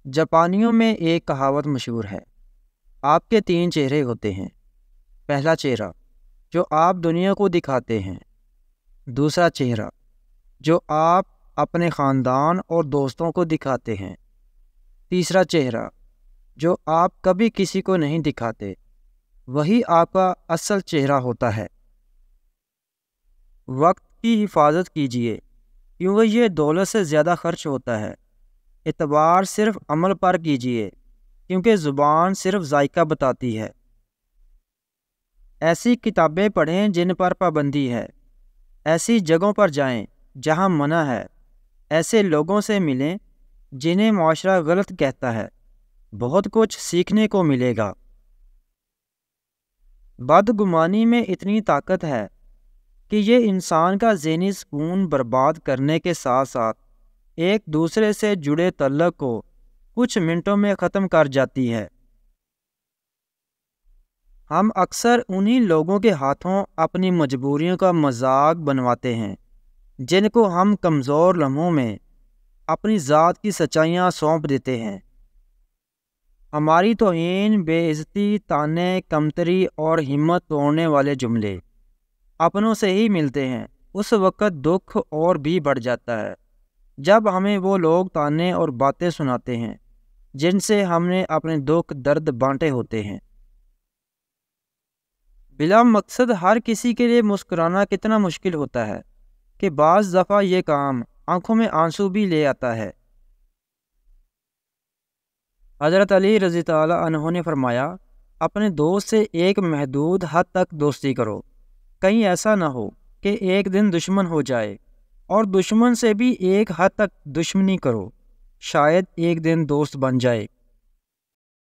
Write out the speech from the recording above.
جاپانیوں میں ایک کہاوت مشہور ہے، آپ کے تین چہرے ہوتے ہیں۔ پہلا چہرہ جو آپ دنیا کو دکھاتے ہیں، دوسرا چہرہ جو آپ اپنے خاندان اور دوستوں کو دکھاتے ہیں، تیسرا چہرہ جو آپ کبھی کسی کو نہیں دکھاتے، وہی آپ کا اصل چہرہ ہوتا ہے۔ وقت کی حفاظت کیجیے کیونکہ یہ دولت سے زیادہ خرچ ہوتا ہے۔ اعتبار صرف عمل پر کیجیے کیونکہ زبان صرف ذائقہ بتاتی ہے۔ ایسی کتابیں پڑھیں جن پر پابندی ہے، ایسی جگہوں پر جائیں جہاں منع ہے، ایسے لوگوں سے ملیں جنہیں معاشرہ غلط کہتا ہے، بہت کچھ سیکھنے کو ملے گا۔ بدگمانی میں اتنی طاقت ہے کہ یہ انسان کا ذہنی سکون برباد کرنے کے ساتھ ساتھ ایک دوسرے سے جڑے تعلق کو کچھ منٹوں میں ختم کر جاتی ہے۔ ہم اکثر انہی لوگوں کے ہاتھوں اپنی مجبوریوں کا مذاق بنواتے ہیں جن کو ہم کمزور لمحوں میں اپنی ذات کی سچائیاں سونپ دیتے ہیں۔ ہماری توہین، بے عزتی، طعنے، کمتری اور ہمت توڑنے والے جملے اپنوں سے ہی ملتے ہیں۔ اس وقت دکھ اور بھی بڑھ جاتا ہے جب ہمیں وہ لوگ طعنے اور باتیں سناتے ہیں جن سے ہم نے اپنے دکھ درد بانٹے ہوتے ہیں۔ بلا مقصد ہر کسی کے لیے مسکرانا کتنا مشکل ہوتا ہے کہ بعض دفعہ یہ کام آنکھوں میں آنسو بھی لے آتا ہے۔ حضرت علی رضی اللہ عنہ نے فرمایا، اپنے دوست سے ایک محدود حد تک دوستی کرو، کہیں ایسا نہ ہو کہ ایک دن دشمن ہو جائے، اور دشمن سے بھی ایک حد تک دشمنی کرو، شاید ایک دن دوست بن جائے۔